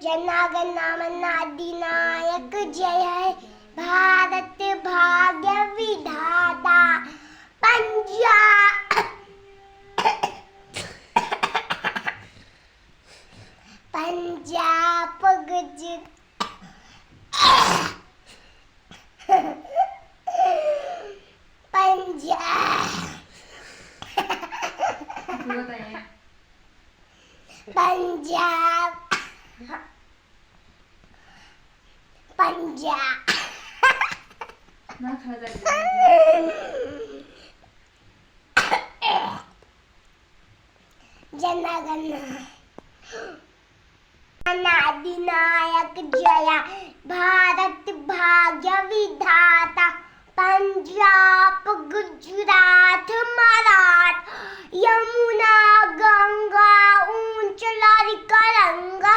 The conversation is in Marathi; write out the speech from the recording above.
जनागण मन अधिनायक जय है भारत भाग्य विधाता पंजाब पंजाब पंजाब पंजाब जनगण अधिनायक जय भारत भाग्य विधाता पंजाब गुजरात मराठा यमुना गंगा उंच लहरी करंगा